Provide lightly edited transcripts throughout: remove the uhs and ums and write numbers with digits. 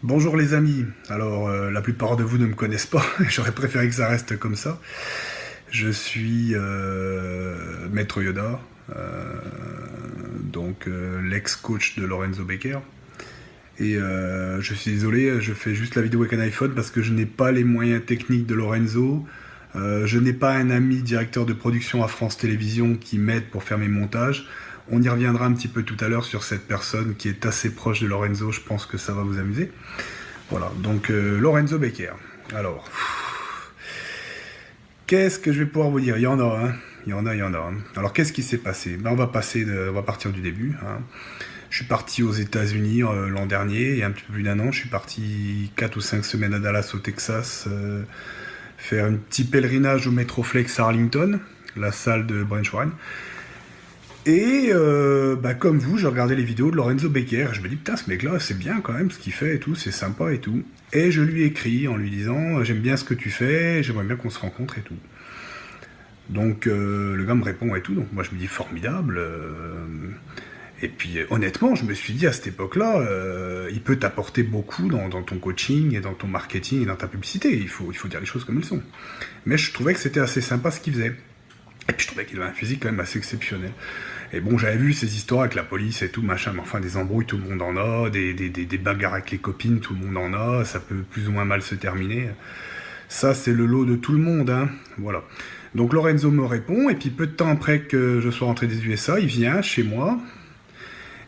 Bonjour les amis, alors la plupart de vous ne me connaissent pas, j'aurais préféré que ça reste comme ça. Je suis Maître Yoda, l'ex-coach de Lorenzo Becker. Et je suis désolé, je fais juste la vidéo avec un iPhone parce que je n'ai pas les moyens techniques de Lorenzo. Je n'ai pas un ami directeur de production à France Télévisions qui m'aide pour faire mes montages. On y reviendra un petit peu tout à l'heure sur cette personne qui est assez proche de Lorenzo, je pense que ça va vous amuser. Voilà, donc Lorenzo Becker. Alors, qu'est-ce que je vais pouvoir vous dire? Il y en a, hein. Il y en a. Alors, qu'est-ce qui s'est passé? On va partir du début, hein. Je suis parti aux États-Unis l'an dernier, il y a un petit peu plus d'un an. Je suis parti 4 ou 5 semaines à Dallas, au Texas, faire un petit pèlerinage au Metroflex à Arlington, la salle de Branch Warren. Et comme vous, j'ai regardé les vidéos de Lorenzo Becker. Je me dis, putain, ce mec-là, c'est bien quand même ce qu'il fait et tout, c'est sympa et tout. Et je lui écris en lui disant, j'aime bien ce que tu fais, j'aimerais bien qu'on se rencontre et tout. Donc le gars me répond et tout, donc moi je me dis, formidable. Et puis honnêtement, je me suis dit à cette époque-là, il peut t'apporter beaucoup dans ton coaching et dans ton marketing et dans ta publicité. Il faut dire les choses comme elles sont. Mais je trouvais que c'était assez sympa ce qu'il faisait. Et puis je trouvais qu'il avait un physique quand même assez exceptionnel. Et bon, j'avais vu ces histoires avec la police et tout, machin, mais enfin, des embrouilles, tout le monde en a, des bagarres avec les copines, tout le monde en a, ça peut plus ou moins mal se terminer. Ça, c'est le lot de tout le monde, hein, voilà. Donc Lorenzo me répond, et puis peu de temps après que je sois rentré des USA, il vient chez moi,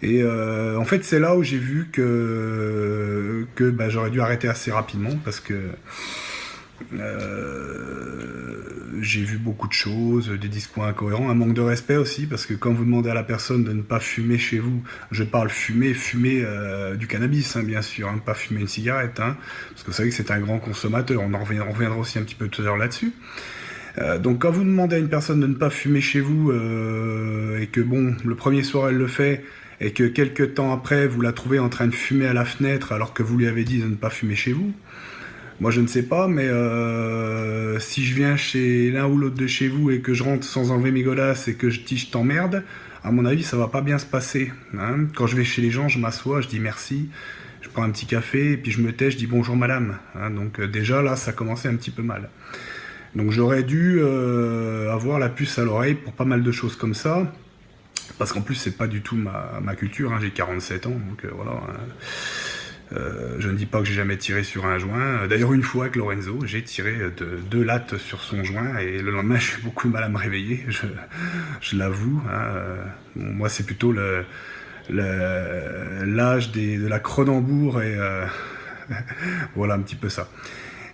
et en fait, c'est là où j'ai vu que j'aurais dû arrêter assez rapidement, parce que j'ai vu beaucoup de choses, des discours incohérents, un manque de respect aussi, parce que quand vous demandez à la personne de ne pas fumer chez vous, je parle fumer du cannabis, hein, bien sûr, hein, pas fumer une cigarette, hein, parce que vous savez que c'est un grand consommateur, on reviendra aussi un petit peu tout à l'heure là-dessus. Donc quand vous demandez à une personne de ne pas fumer chez vous, et que bon, le premier soir elle le fait, et que quelques temps après vous la trouvez en train de fumer à la fenêtre alors que vous lui avez dit de ne pas fumer chez vous, moi je ne sais pas, mais si je viens chez l'un ou l'autre de chez vous et que je rentre sans enlever mes godasses et que je dis je t'emmerde, à mon avis ça va pas bien se passer, hein. Quand je vais chez les gens, je m'assois, je dis merci, je prends un petit café et puis je me tais, je dis bonjour madame, hein. Donc déjà là ça commençait un petit peu mal. Donc j'aurais dû avoir la puce à l'oreille pour pas mal de choses comme ça, parce qu'en plus c'est pas du tout ma culture, hein. J'ai 47 ans, donc voilà, hein. Je ne dis pas que j'ai jamais tiré sur un joint. D'ailleurs, une fois avec Lorenzo, j'ai tiré deux lattes sur son joint et le lendemain, j'ai eu beaucoup de mal à me réveiller, je l'avoue, hein. Bon, moi, c'est plutôt l'âge de la Cronenbourg et voilà un petit peu ça.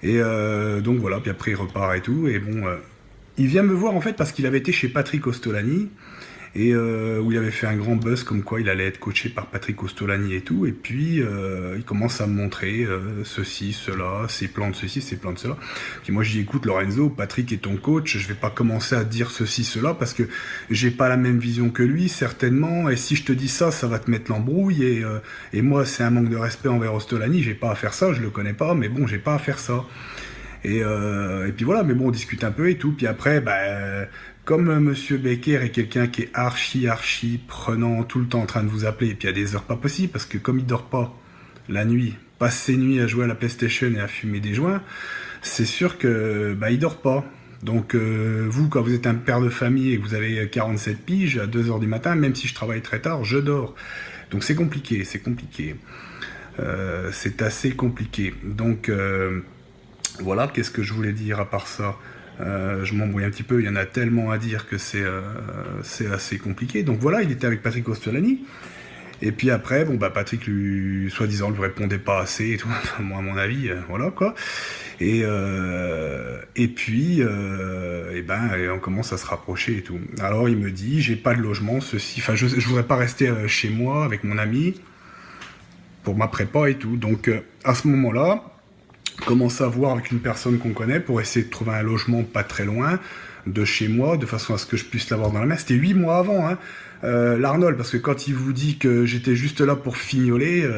Et donc voilà, puis après il repart et tout. Et bon, il vient me voir en fait parce qu'il avait été chez Patrick Ostolani, et où il avait fait un grand buzz comme quoi il allait être coaché par Patrick Ostolani et tout, et puis il commence à me montrer ceci, cela, ses plans de ceci, ses plans de cela. Puis moi je dis écoute Lorenzo, Patrick est ton coach, je vais pas commencer à dire ceci, cela, parce que j'ai pas la même vision que lui, certainement, et si je te dis ça, ça va te mettre l'embrouille, et moi c'est un manque de respect envers Ostolani, j'ai pas à faire ça, je le connais pas, mais bon, j'ai pas à faire ça. Et puis voilà, mais bon, on discute un peu et tout. Puis après, comme Monsieur Becker est quelqu'un qui est archi prenant, tout le temps en train de vous appeler, et puis à des heures pas possibles, parce que comme il dort pas la nuit, passe ses nuits à jouer à la PlayStation et à fumer des joints, c'est sûr que il dort pas. Donc vous, quand vous êtes un père de famille et que vous avez 47 piges, à 2 heures du matin, même si je travaille très tard, je dors. Donc c'est compliqué, c'est compliqué. C'est assez compliqué. Donc voilà, qu'est-ce que je voulais dire à part ça? Je m'embrouille un petit peu, il y en a tellement à dire que c'est assez compliqué. Donc voilà, il était avec Patrick Ostolani. Et puis après, bon Patrick lui, soi-disant, lui répondait pas assez et tout. Enfin, moi à mon avis, voilà quoi. Et puis, on commence à se rapprocher et tout. Alors il me dit, j'ai pas de logement, ceci. Enfin, je voudrais pas rester chez moi avec mon ami pour ma prépa et tout. Donc à ce moment-là, commence à voir avec une personne qu'on connaît pour essayer de trouver un logement pas très loin de chez moi, de façon à ce que je puisse l'avoir dans la main. C'était 8 mois avant, hein, l'Arnold, parce que quand il vous dit que j'étais juste là pour fignoler,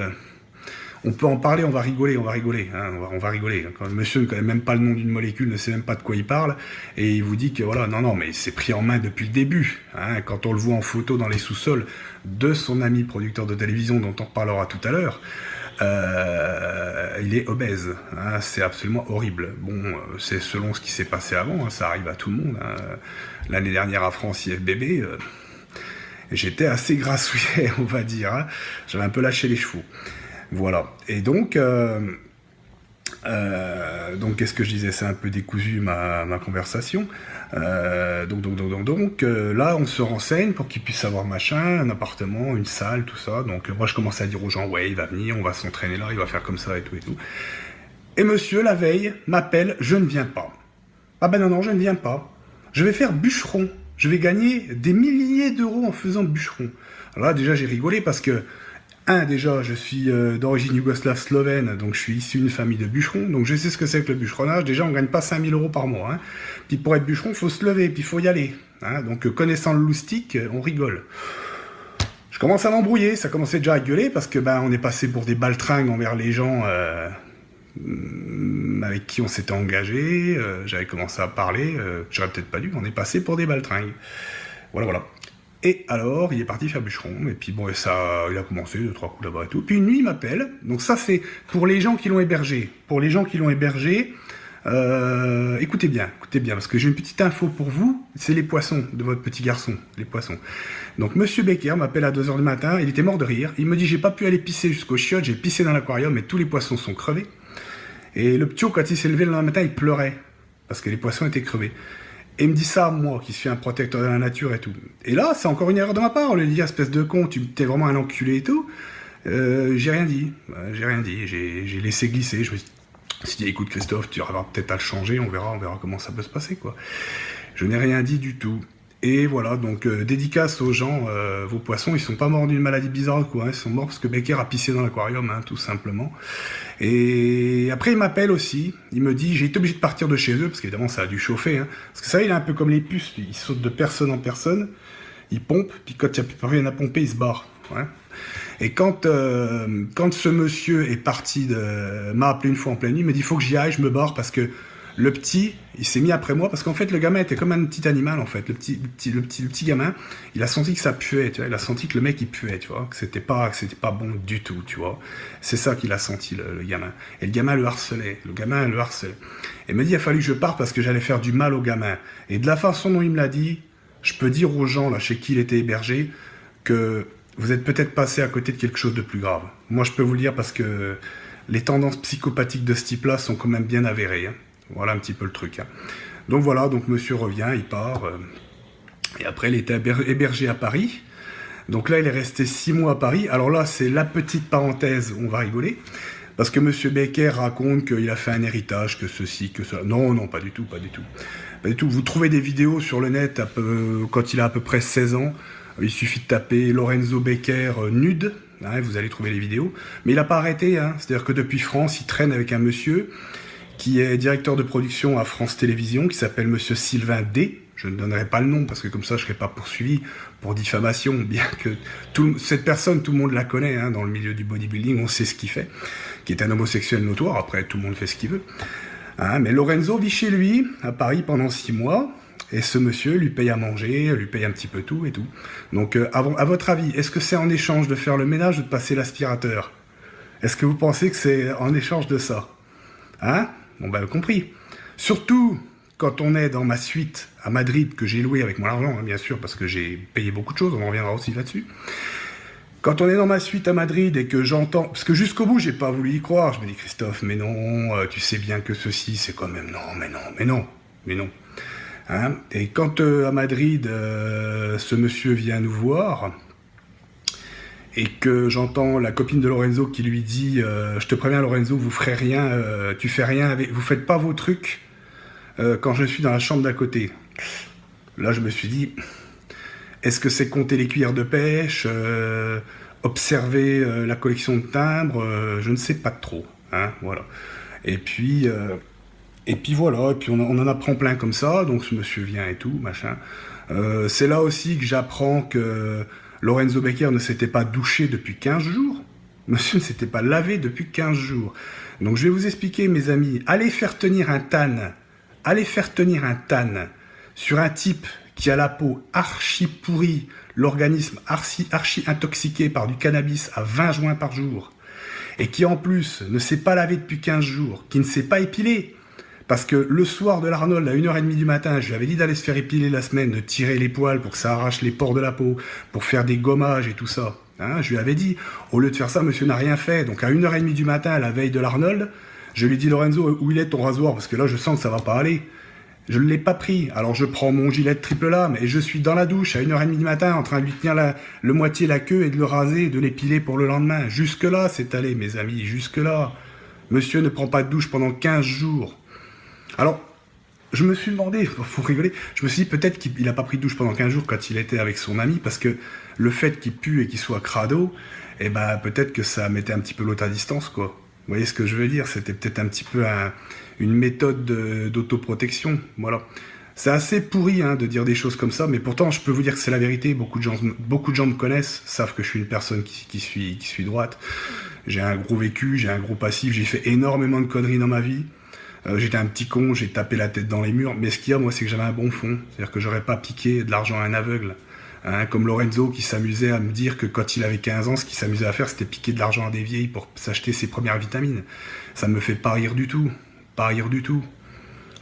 on peut en parler, on va rigoler, hein, on va rigoler. Quand le monsieur ne connaît même pas le nom d'une molécule, ne sait même pas de quoi il parle, et il vous dit que voilà, non, mais c'est pris en main depuis le début, hein, quand on le voit en photo dans les sous-sols de son ami producteur de télévision dont on reparlera tout à l'heure. il est obèse, hein, c'est absolument horrible. Bon, c'est selon ce qui s'est passé avant, hein, ça arrive à tout le monde. Hein. L'année dernière à France IFBB, j'étais assez grassouillet, on va dire. Hein. J'avais un peu lâché les chevaux. Voilà. Et donc qu'est-ce que je disais? C'est un peu décousu ma conversation. Là, on se renseigne pour qu'il puisse avoir machin, un appartement, une salle, tout ça. Donc moi, je commence à dire aux gens, ouais, il va venir, on va s'entraîner là, il va faire comme ça et tout et tout. Et monsieur, la veille, m'appelle, je ne viens pas. Ah ben non, je ne viens pas. Je vais faire bûcheron. Je vais gagner des milliers d'euros en faisant bûcheron. Alors là, déjà, j'ai rigolé parce que déjà, je suis d'origine yougoslave slovène, donc je suis issu d'une famille de bûcherons, donc je sais ce que c'est que le bûcheronnage. Déjà, on ne gagne pas 5000 euros par mois. Hein. Puis pour être bûcheron, il faut se lever, puis il faut y aller. Hein. Donc connaissant le loustic, on rigole. Je commence à m'embrouiller, ça commençait déjà à gueuler, parce que on est passé pour des baltringues envers les gens avec qui on s'était engagé. J'avais commencé à parler, j'aurais peut-être pas dû, on est passé pour des baltringues. Voilà. Et alors, il est parti faire bûcheron, et puis bon, il a commencé 2-3 coups là-bas et tout. Puis une nuit, il m'appelle, donc ça c'est pour les gens qui l'ont hébergé. Pour les gens qui l'ont hébergé, écoutez bien, parce que j'ai une petite info pour vous, c'est les poissons de votre petit garçon, les poissons. Donc Monsieur Becker m'appelle à 2h du matin, il était mort de rire, il me dit j'ai pas pu aller pisser jusqu'au chiottes, j'ai pissé dans l'aquarium, et tous les poissons sont crevés. Et le ptio, quand il s'est levé le lendemain matin, il pleurait, parce que les poissons étaient crevés. Et il me dit ça, moi, qui suis un protecteur de la nature et tout. Et là, c'est encore une erreur de ma part. On lui dit, espèce de con, t'es vraiment un enculé et tout. J'ai rien dit. J'ai laissé glisser. Je me suis dit, écoute, Christophe, tu auras peut-être à le changer. On verra comment ça peut se passer, quoi. Je n'ai rien dit du tout. Et voilà, donc dédicace aux gens, vos poissons, ils sont pas morts d'une maladie bizarre, quoi. Hein, ils sont morts parce que Becker a pissé dans l'aquarium, hein, tout simplement. Et après, il m'appelle aussi, il me dit, j'ai été obligé de partir de chez eux, parce qu'évidemment, ça a dû chauffer. Hein, parce que ça, il est un peu comme les puces, il saute de personne en personne, il pompe, puis quand il n'y a plus rien à pomper, il se barre. Ouais. Et quand ce monsieur est parti, m'a appelé une fois en pleine nuit, il m'a dit, il faut que j'y aille, je me barre, parce que le petit, il s'est mis après moi, parce qu'en fait, le gamin était comme un petit animal, en fait. Le petit gamin, il a senti que ça puait, tu vois. Il a senti que le mec, il puait, tu vois. Que c'était pas bon du tout, tu vois. C'est ça qu'il a senti, le gamin. Et le gamin le harcelait. Et il m'a dit, il a fallu que je parte parce que j'allais faire du mal au gamin. Et de la façon dont il me l'a dit, je peux dire aux gens, là, chez qui il était hébergé, que vous êtes peut-être passé à côté de quelque chose de plus grave. Moi, je peux vous le dire parce que les tendances psychopathiques de ce type-là sont quand même bien avérées, hein. Voilà un petit peu le truc. Hein. Donc voilà, donc monsieur revient, il part. Et après, il était hébergé à Paris. Donc là, il est resté 6 mois à Paris. Alors là, c'est la petite parenthèse, on va rigoler. Parce que monsieur Becker raconte qu'il a fait un héritage, que ceci, que cela. Non, pas du tout. Pas du tout. Vous trouvez des vidéos sur le net quand il a à peu près 16 ans. Il suffit de taper Lorenzo Becker nude. Hein, vous allez trouver les vidéos. Mais il n'a pas arrêté. Hein. C'est-à-dire que depuis France, il traîne avec un monsieur qui est directeur de production à France Télévisions, qui s'appelle Monsieur Sylvain D. Je ne donnerai pas le nom, parce que comme ça, je ne serai pas poursuivi pour diffamation, bien que cette personne, tout le monde la connaît, hein, dans le milieu du bodybuilding, on sait ce qu'il fait, qui est un homosexuel notoire, après, tout le monde fait ce qu'il veut. Hein, mais Lorenzo vit chez lui, à Paris, pendant 6 mois, et ce monsieur lui paye à manger, lui paye un petit peu tout et tout. Donc, à votre avis, est-ce que c'est en échange de faire le ménage ou de passer l'aspirateur? Est-ce que vous pensez que c'est en échange de ça? Hein? Bon, compris. Surtout quand on est dans ma suite à Madrid, que j'ai loué avec mon argent, hein, bien sûr, parce que j'ai payé beaucoup de choses, on en reviendra aussi là-dessus. Quand on est dans ma suite à Madrid et que j'entends... Parce que jusqu'au bout, j'ai pas voulu y croire. Je me dis, Christophe, mais non, tu sais bien que ceci, c'est quand même... Mais non. Hein? Et quand à Madrid, ce monsieur vient nous voir... Et que j'entends la copine de Lorenzo qui lui dit je te préviens Lorenzo, vous ferez rien, tu fais rien avec, vous faites pas vos trucs quand je suis dans la chambre d'à côté. Là je me suis dit, est-ce que c'est compter les cuillères de pêche, observer la collection de timbres, je ne sais pas trop. Hein, voilà. Et puis voilà, et puis on en apprend plein comme ça, donc ce monsieur vient et tout, machin. C'est là aussi que j'apprends que Lorenzo Becker ne s'était pas douché depuis 15 jours. Monsieur ne s'était pas lavé depuis 15 jours. Donc je vais vous expliquer, mes amis. Allez faire tenir un tan sur un type qui a la peau archi pourrie, l'organisme archi intoxiqué par du cannabis à 20 joints par jour, et qui en plus ne s'est pas lavé depuis 15 jours, qui ne s'est pas épilé, parce que le soir de l'Arnold, à 1h30 du matin, je lui avais dit d'aller se faire épiler la semaine, de tirer les poils pour que ça arrache les pores de la peau, pour faire des gommages et tout ça. Hein, je lui avais dit, au lieu de faire ça, monsieur n'a rien fait. Donc à 1h30 du matin, à la veille de l'Arnold, je lui dis, Lorenzo, où il est ton rasoir? Parce que là, je sens que ça va pas aller. Je ne l'ai pas pris. Alors je prends mon gilet de triple lame et je suis dans la douche à 1h30 du matin en train de lui tenir le moitié la queue et de le raser et de l'épiler pour le lendemain. Jusque-là, c'est allé, mes amis, jusque-là. Monsieur ne prend pas de douche pendant 15 jours. Alors, je me suis demandé, faut rigoler, je me suis dit peut-être qu'il n'a pas pris de douche pendant 15 jours quand il était avec son ami, parce que le fait qu'il pue et qu'il soit crado, eh ben, peut-être que ça mettait un petit peu l'autre à distance, quoi. Vous voyez ce que je veux dire? C'était peut-être un petit peu une méthode d'autoprotection, voilà. C'est assez pourri hein, de dire des choses comme ça, mais pourtant je peux vous dire que c'est la vérité. Beaucoup de gens me connaissent, savent que je suis une personne qui suis droite. J'ai un gros vécu, j'ai un gros passif, j'ai fait énormément de conneries dans ma vie. J'étais un petit con, j'ai tapé la tête dans les murs, mais ce qu'il y a, moi, c'est que j'avais un bon fond. C'est-à-dire que j'aurais pas piqué de l'argent à un aveugle. Hein, comme Lorenzo qui s'amusait à me dire que quand il avait 15 ans, ce qu'il s'amusait à faire, c'était piquer de l'argent à des vieilles pour s'acheter ses premières vitamines. Ça ne me fait pas rire du tout. Pas rire du tout.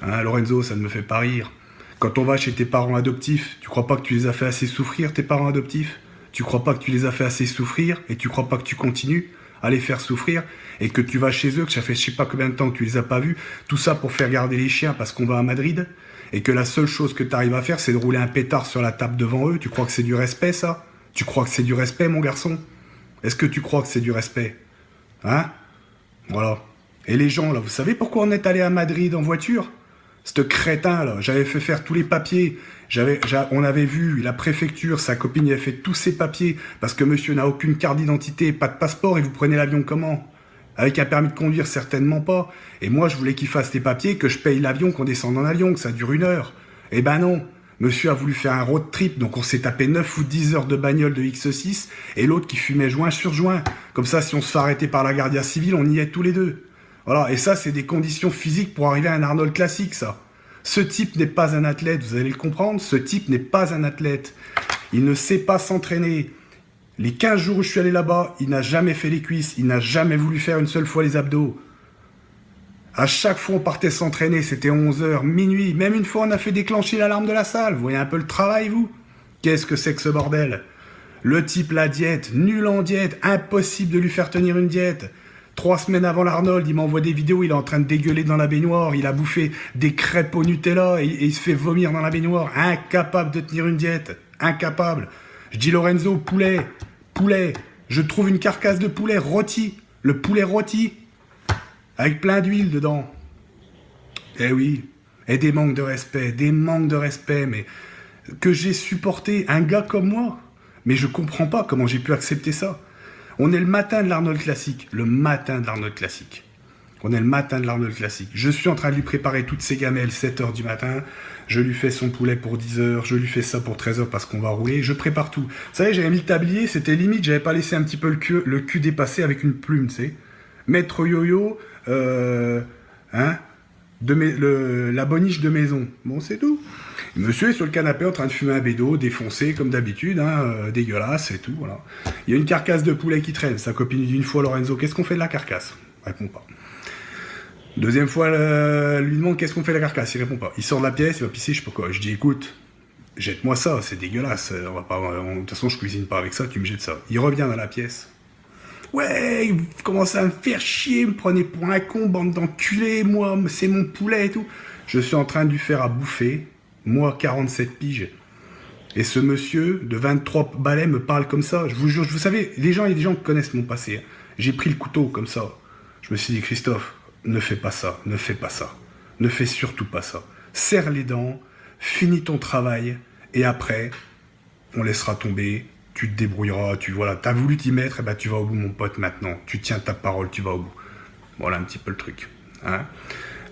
Hein, Lorenzo, ça ne me fait pas rire. Quand on va chez tes parents adoptifs, tu crois pas que tu les as fait assez souffrir, tes parents adoptifs? Tu crois pas que tu les as fait assez souffrir et tu crois pas que tu continues à les faire souffrir et que tu vas chez eux, que ça fait je sais pas combien de temps que tu les as pas vus, tout ça pour faire garder les chiens parce qu'on va à Madrid et que la seule chose que tu arrives à faire c'est de rouler un pétard sur la table devant eux? Tu crois que c'est du respect ça? Tu crois que c'est du respect mon garçon? Est-ce que tu crois que c'est du respect? Hein? Voilà. Et les gens là, vous savez pourquoi on est allé à Madrid en voiture? Ce crétin là, j'avais fait faire tous les papiers, on avait vu la préfecture, sa copine avait fait tous ses papiers, parce que monsieur n'a aucune carte d'identité, pas de passeport, et vous prenez l'avion comment? Avec un permis de conduire, certainement pas. Et moi, je voulais qu'il fasse les papiers, que je paye l'avion, qu'on descende en avion, que ça dure 1 heure. Eh ben non, monsieur a voulu faire un road trip, donc on s'est tapé 9 ou 10 heures de bagnole de X6, et l'autre qui fumait joint sur joint. Comme ça, si on se fait arrêter par la Guardia Civile, on y est tous les deux. Voilà, et ça, c'est des conditions physiques pour arriver à un Arnold classique, ça. Ce type n'est pas un athlète, vous allez le comprendre, ce type n'est pas un athlète. Il ne sait pas s'entraîner. Les 15 jours où je suis allé là-bas, il n'a jamais fait les cuisses, il n'a jamais voulu faire une seule fois les abdos. À chaque fois, on partait s'entraîner, c'était 11h, minuit. Même une fois, on a fait déclencher l'alarme de la salle. Vous voyez un peu le travail, vous? Qu'est-ce que c'est que ce bordel? Le type, la diète, nul en diète, impossible de lui faire tenir une diète. 3 semaines avant l'Arnold, il m'envoie des vidéos, il est en train de dégueuler dans la baignoire, il a bouffé des crêpes au Nutella et il se fait vomir dans la baignoire, incapable de tenir une diète, incapable. Je dis Lorenzo, poulet, je trouve une carcasse de poulet rôti, le poulet rôti, avec plein d'huile dedans. Eh oui, et des manques de respect, mais que j'ai supporté un gars comme moi, mais je comprends pas comment j'ai pu accepter ça. On est le matin de l'Arnold Classique. On est le matin de l'Arnold Classique. Je suis en train de lui préparer toutes ses gamelles, 7h du matin. Je lui fais son poulet pour 10h. Je lui fais ça pour 13h parce qu'on va rouler. Je prépare tout. Vous savez, j'avais mis le tablier. C'était limite, j'avais pas laissé un petit peu le cul dépasser avec une plume, tu sais. Maître Yo-Yo, la boniche de maison. Bon, c'est tout. Monsieur est sur le canapé en train de fumer un bédo, défoncé comme d'habitude, dégueulasse et tout, voilà. Il y a une carcasse de poulet qui traîne. Sa copine lui dit une fois, Lorenzo, qu'est-ce qu'on fait de la carcasse? Répond pas. Deuxième fois, lui demande qu'est-ce qu'on fait de la carcasse? Il répond pas. Il sort de la pièce, il va pisser, je sais pas quoi. Je dis écoute, jette-moi ça, c'est dégueulasse. De toute façon, je cuisine pas avec ça, tu me jettes ça. Il revient dans la pièce. Ouais, vous commencez à me faire chier, me prenez pour un con, bande d'enculés, moi, c'est mon poulet et tout. Je suis en train de lui faire à bouffer. Moi, 47 piges. Et ce monsieur de 23 balais me parle comme ça. Je vous jure, vous savez, il y a des gens qui connaissent mon passé. J'ai pris le couteau comme ça. Je me suis dit, Christophe, ne fais pas ça, ne fais pas ça. Ne fais surtout pas ça. Serre les dents, finis ton travail, et après, on laissera tomber, tu te débrouilleras, voilà, t'as voulu t'y mettre, et ben tu vas au bout, mon pote, maintenant. Tu tiens ta parole, tu vas au bout. Voilà un petit peu le truc. Hein?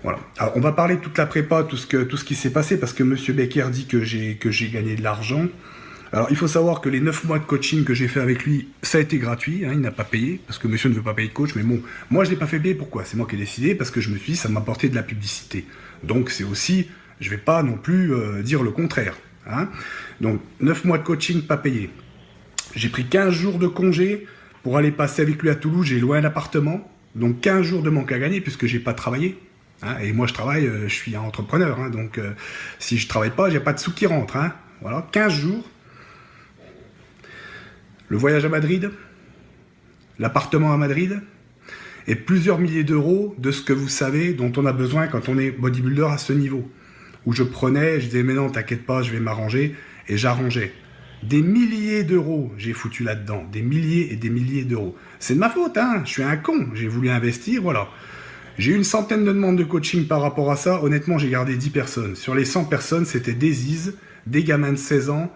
Voilà. Alors, on va parler de toute la prépa, tout ce qui s'est passé, parce que M. Becker dit que j'ai gagné de l'argent. Alors, il faut savoir que les 9 mois de coaching que j'ai fait avec lui, ça a été gratuit, hein, il n'a pas payé, parce que monsieur ne veut pas payer de coach, mais bon, moi je ne l'ai pas fait payer, pourquoi? C'est moi qui ai décidé, parce que je me suis dit, ça m'a apporté de la publicité. Donc, c'est aussi, je ne vais pas non plus dire le contraire. Hein. Donc, 9 mois de coaching, pas payé. J'ai pris 15 jours de congé Pour aller passer avec lui à Toulouse, j'ai loué un appartement. Donc 15 jours de manque à gagner puisque j'ai pas travaillé. Hein, et moi je travaille, je suis un entrepreneur. Hein, donc si je travaille pas, j'ai pas de sous qui rentrent. Hein, voilà, 15 jours. Le voyage à Madrid. L'appartement à Madrid. Et plusieurs milliers d'euros de ce que vous savez dont on a besoin quand on est bodybuilder à ce niveau. Où je prenais, je disais mais non t'inquiète pas, je vais m'arranger. Et j'arrangeais. Des milliers d'euros j'ai foutu là-dedans, des milliers et des milliers d'euros. C'est de ma faute, hein, je suis un con, j'ai voulu investir, voilà. J'ai eu une centaine de demandes de coaching par rapport à ça, honnêtement j'ai gardé 10 personnes. Sur les 100 personnes, c'était des IS, des gamins de 16 ans,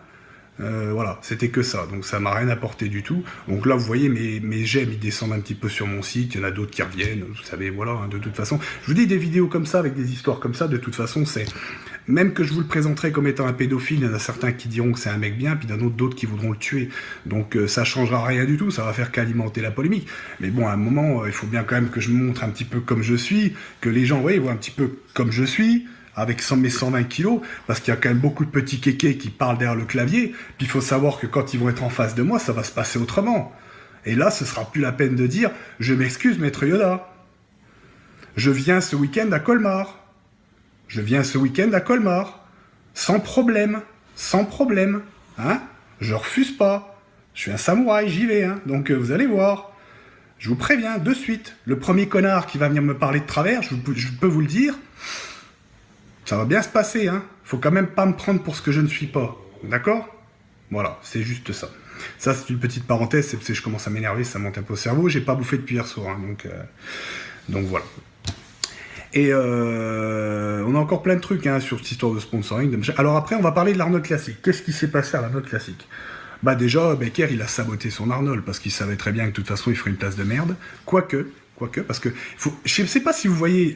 voilà, c'était que ça, donc ça m'a rien apporté du tout. Donc là, vous voyez, mes j'aime, ils descendent un petit peu sur mon site, il y en a d'autres qui reviennent, vous savez, voilà, hein, de toute façon. Je vous dis, des vidéos comme ça, avec des histoires comme ça, de toute façon, c'est... Même que je vous le présenterai comme étant un pédophile, il y en a certains qui diront que c'est un mec bien, puis il y en a d'autres qui voudront le tuer. Donc ça changera rien du tout, ça va faire qu'alimenter la polémique. Mais bon, à un moment, il faut bien quand même que je me montre un petit peu comme je suis, que les gens, vous voyez, voient un petit peu comme je suis, avec mes 120 kilos, parce qu'il y a quand même beaucoup de petits kékés qui parlent derrière le clavier, puis il faut savoir que quand ils vont être en face de moi, ça va se passer autrement. Et là, ce sera plus la peine de dire « Je m'excuse, maître Yoda. Je viens ce week-end à Colmar. Je viens ce week-end à Colmar. Sans problème. Sans problème. Hein? Je refuse pas. Je suis un samouraï, j'y vais. Hein. Donc vous allez voir. Je vous préviens de suite. Le premier connard qui va venir me parler de travers, je peux vous le dire, ça va bien se passer. Hein. Faut quand même pas me prendre pour ce que je ne suis pas. D'accord? Voilà, c'est juste ça. Ça, c'est une petite parenthèse, c'est parce que je commence à m'énerver, ça monte un peu au cerveau. J'ai pas bouffé depuis hier soir. Hein, donc voilà. Et on a encore plein de trucs hein, sur cette histoire de sponsoring. Alors après, on va parler de l'Arnold Classic. Qu'est-ce qui s'est passé à l'Arnold Classic? Bah déjà, Becker, il a saboté son Arnold, parce qu'il savait très bien que de toute façon, il ferait une place de merde. Quoique, parce que... je ne sais pas si vous voyez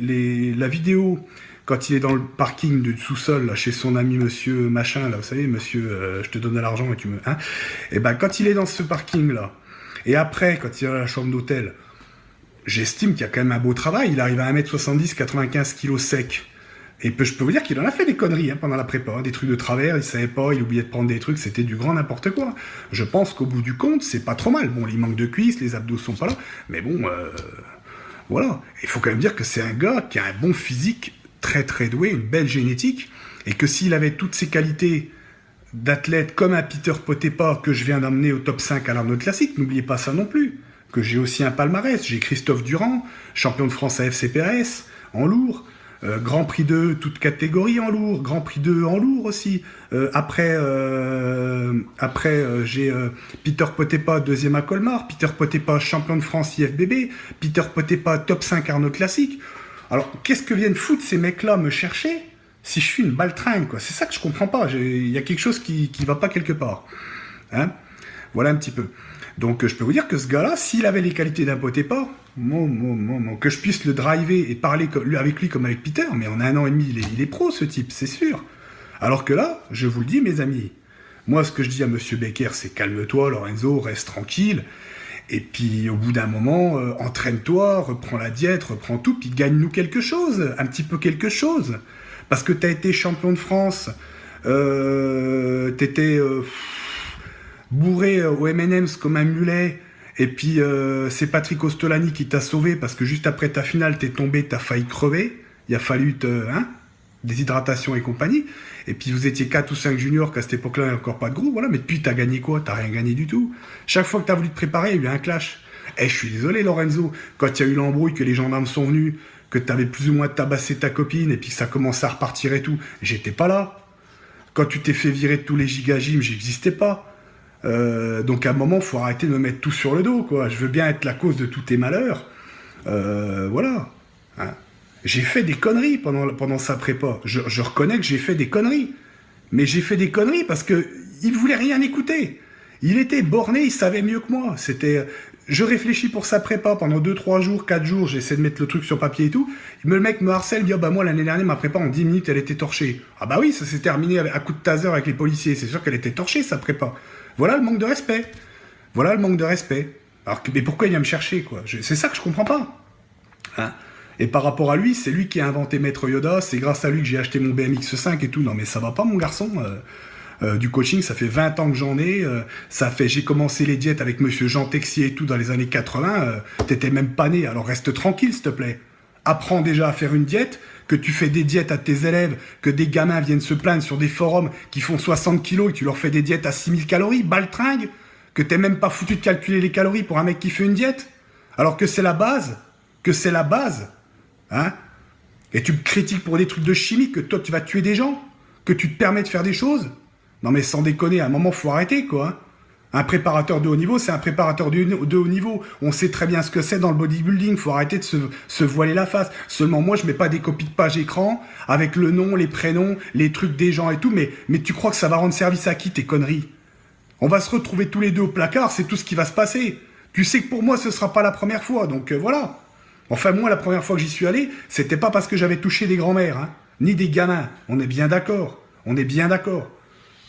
la vidéo, quand il est dans le parking du sous-sol, là, chez son ami monsieur machin, là, vous savez, monsieur, je te donne de l'argent et tu me... Hein, et ben quand il est dans ce parking-là, et après, quand il est dans la chambre d'hôtel... J'estime qu'il y a quand même un beau travail. Il arrive à 1m70, 95 kg sec. Et je peux vous dire qu'il en a fait des conneries hein, pendant la prépa. Hein, des trucs de travers, il savait pas, il oubliait de prendre des trucs, c'était du grand n'importe quoi. Je pense qu'au bout du compte, c'est pas trop mal. Bon, il manque de cuisses, les abdos sont pas là. Mais bon, voilà. Il faut quand même dire que c'est un gars qui a un bon physique, très très doué, une belle génétique. Et que s'il avait toutes ses qualités d'athlète comme un Peter Potepa que je viens d'emmener au top 5 à l'Arnold Classic, n'oubliez pas ça non plus. Que j'ai aussi un palmarès, j'ai Christophe Durand, champion de France à FCPRS, en lourd, Grand Prix 2, toute catégorie en lourd, Grand Prix 2 en lourd aussi. Après, j'ai Peter Potepa, deuxième à Colmar, Peter Potepa, champion de France IFBB, Peter Potepa, top 5 Arnold Classic. Alors, qu'est-ce que viennent foutre ces mecs-là me chercher si je suis une baltringue, quoi? C'est ça que je comprends pas, il y a quelque chose qui va pas quelque part. Hein? Voilà un petit peu. Donc je peux vous dire que ce gars-là, s'il avait les qualités d'un Potepa, que je puisse le driver et parler avec lui comme avec Peter, mais en 1 an et demi, il est pro ce type, c'est sûr. Alors que là, je vous le dis mes amis, moi ce que je dis à monsieur Becker, c'est calme-toi Lorenzo, reste tranquille, et puis au bout d'un moment, entraîne-toi, reprends la diète, reprends tout, puis gagne-nous quelque chose, un petit peu quelque chose. Parce que tu as été champion de France, t'étais... bourré au M&M's comme un mulet, et puis c'est Patrick Ostolani qui t'a sauvé, parce que juste après ta finale, t'es tombé, t'as failli crever, il a fallu déshydratation et compagnie, et puis vous étiez 4 ou 5 juniors, qu'à cette époque-là, il n'y a encore pas de groupe, voilà, mais depuis, t'as gagné quoi? T'as rien gagné du tout. Chaque fois que t'as voulu te préparer, il y a eu un clash. Je suis désolé, Lorenzo, quand il y a eu l'embrouille, que les gendarmes sont venus, que t'avais plus ou moins tabassé ta copine, et puis que ça commençait à repartir et tout, j'étais pas là. Quand tu t'es fait virer de tous les gigagyms, j'existais pas. Donc à un moment, il faut arrêter de me mettre tout sur le dos, quoi. Je veux bien être la cause de tous tes malheurs. Voilà. Hein. J'ai fait des conneries pendant sa prépa. Je reconnais que j'ai fait des conneries. Mais j'ai fait des conneries parce qu'il ne voulait rien écouter. Il était borné, il savait mieux que moi. Je réfléchis pour sa prépa pendant 2, 3 jours, 4 jours, j'essaie de mettre le truc sur papier et tout. Le mec me harcèle, il dit « Ah bah moi l'année dernière, ma prépa en 10 minutes, elle était torchée. » Ah bah oui, ça s'est terminé à coup de taser avec les policiers. C'est sûr qu'elle était torchée, sa prépa. Voilà le manque de respect. Voilà le manque de respect. Alors, mais pourquoi il vient me chercher, quoi? C'est ça que je comprends pas. Hein? Et par rapport à lui, c'est lui qui a inventé Maître Yoda, c'est grâce à lui que j'ai acheté mon BMX 5 et tout. Non mais ça va pas, mon garçon. du coaching, ça fait 20 ans que j'en ai. J'ai commencé les diètes avec monsieur Jean Texier et tout dans les années 80. T'étais même pas né, alors reste tranquille, s'il te plaît. Apprends déjà à faire une diète, que tu fais des diètes à tes élèves, que des gamins viennent se plaindre sur des forums qui font 60 kilos et tu leur fais des diètes à 6000 calories, baltringue, que t'es même pas foutu de calculer les calories pour un mec qui fait une diète, alors que c'est la base, hein. Et tu me critiques pour des trucs de chimie, que toi tu vas tuer des gens, que tu te permets de faire des choses. Non mais sans déconner, à un moment faut arrêter quoi. Hein. Un préparateur de haut niveau, c'est un préparateur de haut niveau. On sait très bien ce que c'est dans le bodybuilding. Faut arrêter de se voiler la face. Seulement, moi, je mets pas des copies de page écran avec le nom, les prénoms, les trucs des gens et tout. Mais tu crois que ça va rendre service à qui, tes conneries? On va se retrouver tous les deux au placard, c'est tout ce qui va se passer. Tu sais que pour moi, ce sera pas la première fois. Donc voilà. Enfin, moi, la première fois que j'y suis allé, c'était pas parce que j'avais touché des grands-mères, hein, ni des gamins. On est bien d'accord. On est bien d'accord.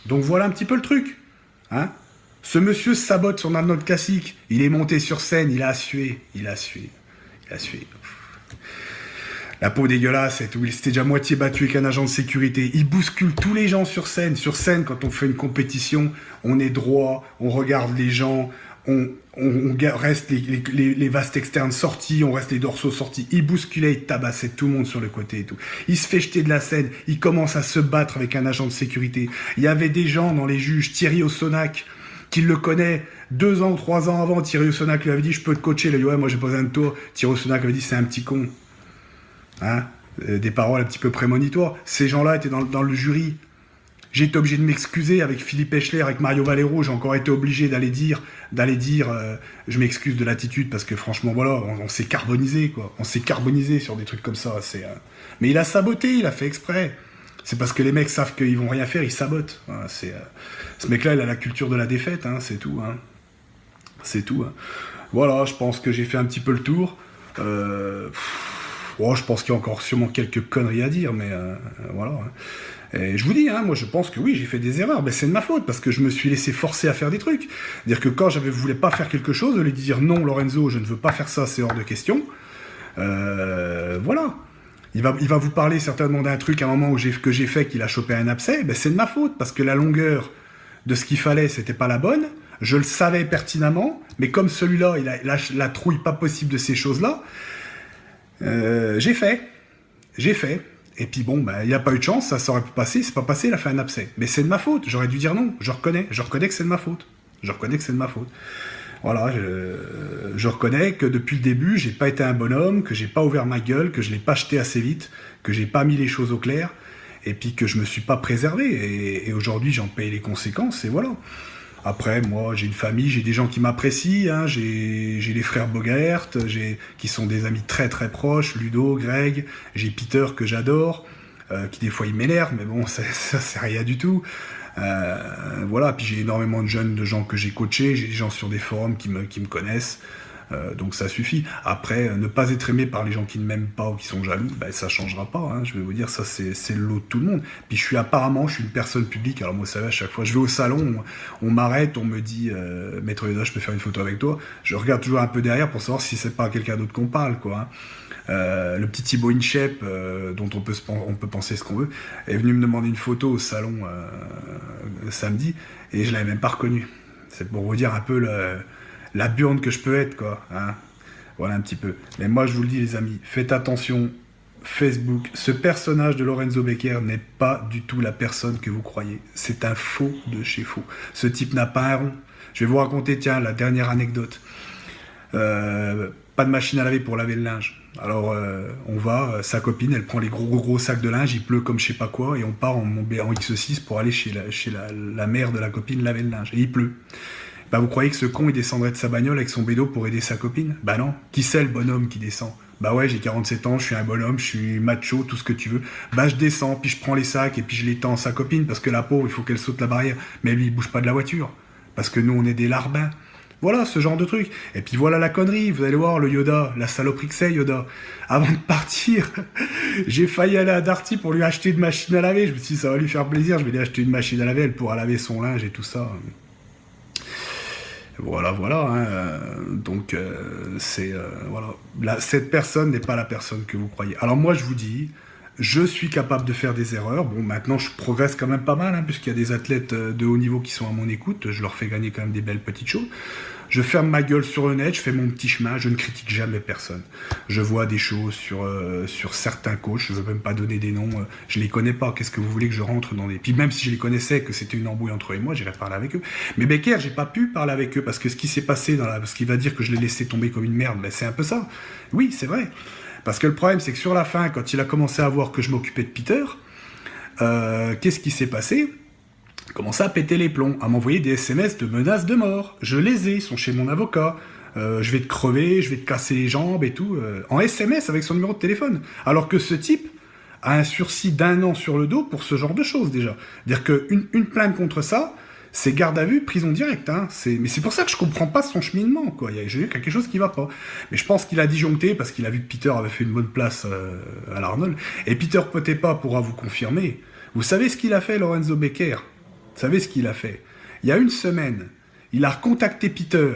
Donc voilà un petit peu le truc. Hein. Ce monsieur sabote son Arnold classique. Il est monté sur scène, il a sué. La peau dégueulasse et tout. Il s'était déjà moitié battu avec un agent de sécurité. Il bouscule tous les gens sur scène. Sur scène, quand on fait une compétition, on est droit, on regarde les gens, on reste les vastes externes sortis, on reste les dorsaux sortis. Il bousculait, il tabassait tout le monde sur le côté et tout. Il se fait jeter de la scène. Il commence à se battre avec un agent de sécurité. Il y avait des gens dans les juges, Thierry Ossonac, qu'il le connaît 2 ans ou 3 ans avant. Thierry Ossonac lui avait dit je peux te coacher. Il a dit ouais, moi j'ai pas besoin de toi. Thierry Ossonac avait dit c'est un petit con. Hein, des paroles un petit peu prémonitoires. Ces gens-là étaient dans le jury. J'ai été obligé de m'excuser avec Philippe Eschler, avec Mario Valero. J'ai encore été obligé d'aller dire je m'excuse de l'attitude parce que franchement voilà, on s'est carbonisé quoi. On s'est carbonisé sur des trucs comme ça. Mais il a saboté, il a fait exprès. C'est parce que les mecs savent qu'ils vont rien faire, ils sabotent. Voilà, ce mec-là, il a la culture de la défaite, hein, c'est tout. Hein. C'est tout. Hein. Voilà, je pense que j'ai fait un petit peu le tour. Je pense qu'il y a encore sûrement quelques conneries à dire, mais voilà. Hein. Et je vous dis, hein, moi je pense que oui, j'ai fait des erreurs, mais c'est de ma faute, parce que je me suis laissé forcer à faire des trucs. C'est-à-dire que quand je voulais pas faire quelque chose, de lui dire non, Lorenzo, je ne veux pas faire ça, c'est hors de question. Voilà. Il va vous parler certainement d'un truc à un moment que j'ai fait qu'il a chopé un abcès. Ben c'est de ma faute, parce que la longueur de ce qu'il fallait, c'était pas la bonne. Je le savais pertinemment, mais comme celui-là, il a la trouille pas possible de ces choses-là, j'ai fait. Et puis bon, ben, il n'y a pas eu de chance, ça aurait pu passer, c'est pas passé, il a fait un abcès. Mais c'est de ma faute, j'aurais dû dire non, je reconnais que c'est de ma faute. Voilà, je reconnais que depuis le début, j'ai pas été un bonhomme, que j'ai pas ouvert ma gueule, que je l'ai pas jeté assez vite, que j'ai pas mis les choses au clair, et puis que je me suis pas préservé. Et aujourd'hui, j'en paye les conséquences, et voilà. Après, moi, j'ai une famille, j'ai des gens qui m'apprécient, hein, j'ai les frères Bogaert, qui sont des amis très très proches, Ludo, Greg, j'ai Peter que j'adore, qui des fois il m'énerve, mais bon, ça c'est rien du tout. Voilà, puis j'ai énormément de jeunes, de gens que j'ai coachés, j'ai des gens sur des forums qui me connaissent, donc ça suffit. Après, ne pas être aimé par les gens qui ne m'aiment pas ou qui sont jaloux, ben, ça changera pas, hein, je vais vous dire, ça c'est le lot de tout le monde. Puis je suis une personne publique, alors moi vous savez, à chaque fois je vais au salon, on m'arrête, on me dit Maître Yoda, je peux faire une photo avec toi, je regarde toujours un peu derrière pour savoir si c'est pas quelqu'un d'autre qu'on parle, quoi. Hein. Le petit Thibaut Inchep, dont on peut penser ce qu'on veut, est venu me demander une photo au salon samedi, et je l'avais même pas reconnu. C'est pour vous dire un peu la burne que je peux être, quoi. Hein. Voilà un petit peu. Mais moi, je vous le dis, les amis, faites attention. Facebook, ce personnage de Lorenzo Becker n'est pas du tout la personne que vous croyez. C'est un faux de chez faux. Ce type n'a pas un rond. Je vais vous raconter, tiens, la dernière anecdote. Pas de machine à laver pour laver le linge. Alors, on va, sa copine, elle prend les gros sacs de linge, il pleut comme je sais pas quoi, et on part en X6 pour aller chez la mère de la copine laver le linge. Et il pleut. Bah, vous croyez que ce con, il descendrait de sa bagnole avec son bédo pour aider sa copine? Bah non. Qui c'est le bonhomme qui descend? Bah ouais, j'ai 47 ans, je suis un bonhomme, je suis macho, tout ce que tu veux. Bah je descends, puis je prends les sacs, et puis je les tends à sa copine, parce que la pauvre, il faut qu'elle saute la barrière. Mais lui, il bouge pas de la voiture. Parce que nous, on est des larbins. Voilà, ce genre de truc. Et puis voilà la connerie, vous allez voir le Yoda, la saloperie que c'est Yoda. Avant de partir, j'ai failli aller à Darty pour lui acheter une machine à laver. Je me suis dit, ça va lui faire plaisir, je vais lui acheter une machine à laver, elle pourra laver son linge et tout ça. Voilà. Hein. Donc, voilà. Cette personne n'est pas la personne que vous croyez. Alors moi, je vous dis, Je suis capable de faire des erreurs. Bon, maintenant, je progresse quand même pas mal, hein, puisqu'il y a des athlètes de haut niveau qui sont à mon écoute. Je leur fais gagner quand même des belles petites choses. Je ferme ma gueule sur le net, je fais mon petit chemin, je ne critique jamais personne. Je vois des choses sur certains coachs, je ne veux même pas donner des noms, je les connais pas. Qu'est-ce que vous voulez que je rentre dans des... Puis même si je les connaissais, que c'était une embrouille entre eux et moi, j'irais parler avec eux. Mais Becker, j'ai pas pu parler avec eux, parce que ce qui s'est passé parce qu'il va dire que je l'ai laissé tomber comme une merde, ben c'est un peu ça. Oui, c'est vrai. Parce que le problème, c'est que sur la fin, quand il a commencé à voir que je m'occupais de Peter, qu'est-ce qui s'est passé ? Commençait à péter les plombs, à m'envoyer des SMS de menaces de mort. Je les ai, ils sont chez mon avocat. Je vais te crever, je vais te casser les jambes et tout. En SMS avec son numéro de téléphone. Alors que ce type a un sursis d'1 an sur le dos pour ce genre de choses déjà. C'est-à-dire qu'une plainte contre ça, c'est garde à vue, prison directe. Hein. Mais c'est pour ça que je comprends pas son cheminement. Quoi. Il y a quelque chose qui va pas. Mais je pense qu'il a disjoncté parce qu'il a vu que Peter avait fait une bonne place à l'Arnold. Et Peter Potepa pourra vous confirmer. Vous savez ce qu'il a fait, Lorenzo Becker ? Vous savez ce qu'il a fait? Il y a une semaine, il a recontacté Peter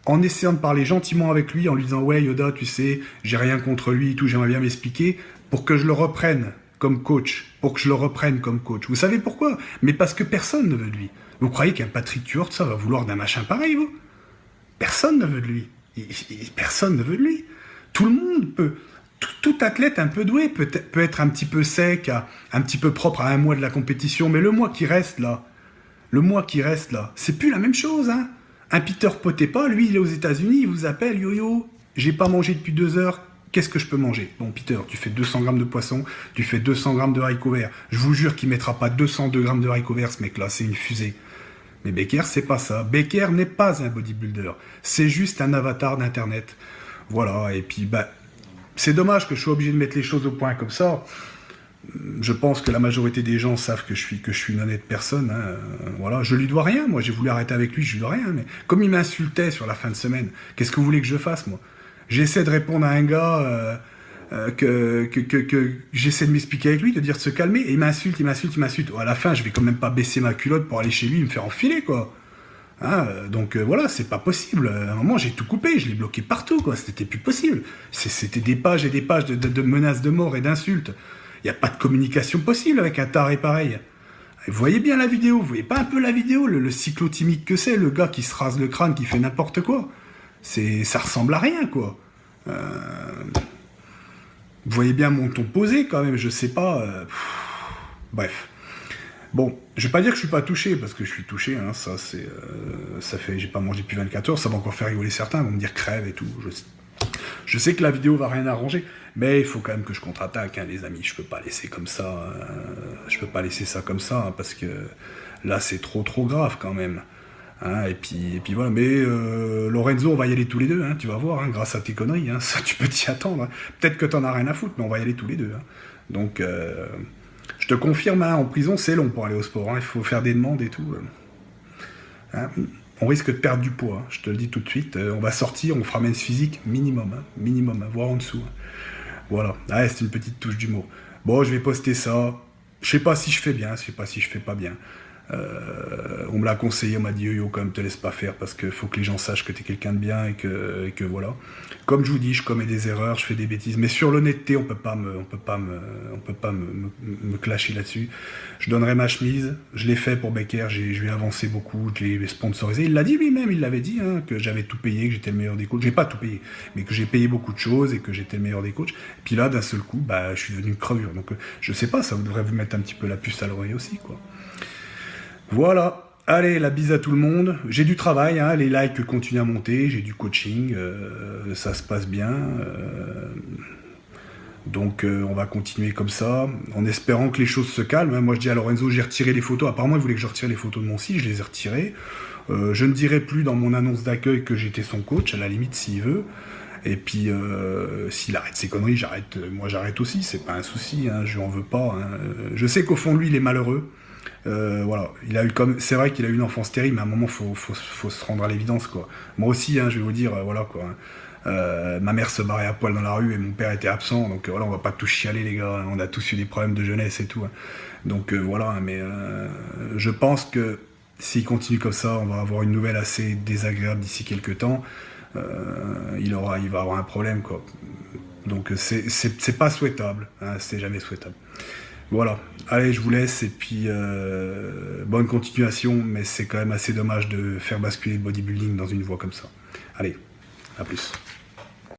en essayant de parler gentiment avec lui, en lui disant « Ouais, Yoda, tu sais, j'ai rien contre lui et tout, j'aimerais bien m'expliquer, pour que je le reprenne comme coach. Pour que je le reprenne comme coach. » Vous savez pourquoi? Mais parce que personne ne veut de lui. Vous croyez qu'un Patrick Tuort, ça va vouloir d'un machin pareil, vous? Personne ne veut de lui. Personne ne veut de lui. Tout le monde peut... Tout athlète un peu doué peut être un petit peu sec, un petit peu propre à un mois de la compétition, mais le mois qui reste là, c'est plus la même chose. Hein. Un Peter Potepa, lui, il est aux États-Unis, il vous appelle, yo, j'ai pas mangé depuis 2 heures, qu'est-ce que je peux manger? Bon, Peter, tu fais 200 grammes de poisson, tu fais 200 grammes de haricots verts. Je vous jure qu'il mettra pas 202 grammes de haricots verts, ce mec-là, c'est une fusée. Mais Becker, c'est pas ça. Becker n'est pas un bodybuilder, c'est juste un avatar d'Internet. Voilà, et puis, c'est dommage que je sois obligé de mettre les choses au point comme ça. Je pense que la majorité des gens savent que je suis une honnête personne. Hein. Voilà, je lui dois rien. Moi, j'ai voulu arrêter avec lui, je lui dois rien. Mais comme il m'insultait sur la fin de semaine, qu'est-ce que vous voulez que je fasse, moi? J'essaie de répondre à un gars que j'essaie de m'expliquer avec lui, de dire de se calmer, et il m'insulte. À la fin, je vais quand même pas baisser ma culotte pour aller chez lui et me faire enfiler, quoi. Hein, donc voilà, c'est pas possible. À un moment, j'ai tout coupé, je l'ai bloqué partout, quoi. C'était plus possible. C'était des pages et des pages de menaces de mort et d'insultes. Il n'y a pas de communication possible avec un taré pareil. Vous voyez bien la vidéo, vous voyez pas un peu la vidéo, le cyclotimique que c'est, le gars qui se rase le crâne, qui fait n'importe quoi. Ça ressemble à rien, quoi. Vous voyez bien mon ton posé, quand même, je sais pas. Bref. Bon, je vais pas dire que je suis pas touché, parce que je suis touché, hein, ça fait, j'ai pas mangé depuis 24 heures, ça va encore faire rigoler certains, ils vont me dire crève et tout. Je sais que la vidéo va rien arranger, mais il faut quand même que je contre-attaque, hein, les amis, je peux pas laisser comme ça, je peux pas laisser ça comme ça, hein, parce que là c'est trop grave quand même. Hein, et puis voilà, mais Lorenzo, on va y aller tous les deux, hein, tu vas voir, hein, grâce à tes conneries, hein, ça tu peux t'y attendre. Hein. Peut-être que t'en as rien à foutre, mais on va y aller tous les deux. Hein. Donc... je te confirme, hein, en prison, c'est long pour aller au sport. Hein, il faut faire des demandes et tout. Hein, on risque de perdre du poids, hein, je te le dis tout de suite. On va sortir, on fera men's physique minimum, hein, voire en dessous. Hein. Voilà, ah, c'est une petite touche d'humour. Bon, je vais poster ça. Je sais pas si je fais bien, je sais pas si je fais pas bien. On me l'a conseillé, on m'a dit yo, quand même, te laisse pas faire parce qu'il faut que les gens sachent que tu es quelqu'un de bien et que voilà. Comme je vous dis, je commets des erreurs, je fais des bêtises, mais sur l'honnêteté, on peut pas me clasher là-dessus. Je donnerai ma chemise, je l'ai fait pour Becker, je lui ai avancé beaucoup, je l'ai sponsorisé. Il l'a dit lui-même, il l'avait dit, hein, que j'avais tout payé, que j'étais le meilleur des coachs. J'ai pas tout payé, mais que j'ai payé beaucoup de choses et que j'étais le meilleur des coachs. Puis là, d'un seul coup, je suis devenu une crevure. Donc, je sais pas, ça devrait vous mettre un petit peu la puce à l'oreille aussi, quoi. Voilà, allez, la bise à tout le monde. J'ai du travail, hein, les likes continuent à monter, j'ai du coaching, ça se passe bien. Donc on va continuer comme ça, en espérant que les choses se calment. Moi je dis à Lorenzo, j'ai retiré les photos, apparemment il voulait que je retire les photos de mon site, je les ai retirées. Je ne dirai plus dans mon annonce d'accueil que j'étais son coach, à la limite s'il veut. Et puis, s'il arrête ses conneries, moi j'arrête aussi, c'est pas un souci, hein, je lui en veux pas. Hein. Je sais qu'au fond de lui, il est malheureux. Voilà, c'est vrai qu'il a eu une enfance terrible, mais à un moment, faut se rendre à l'évidence, quoi. Moi aussi, hein, je vais vous dire, voilà, quoi. Ma mère se barrait à poil dans la rue et mon père était absent, donc voilà, on va pas tous chialer, les gars. Hein, on a tous eu des problèmes de jeunesse et tout. Hein. Donc voilà, hein, mais je pense que s'il continue comme ça, on va avoir une nouvelle assez désagréable d'ici quelques temps. Il va avoir un problème, quoi. Donc c'est pas souhaitable, hein, c'est jamais souhaitable. Voilà, allez, je vous laisse, et puis bonne continuation, mais c'est quand même assez dommage de faire basculer le bodybuilding dans une voie comme ça. Allez, à plus.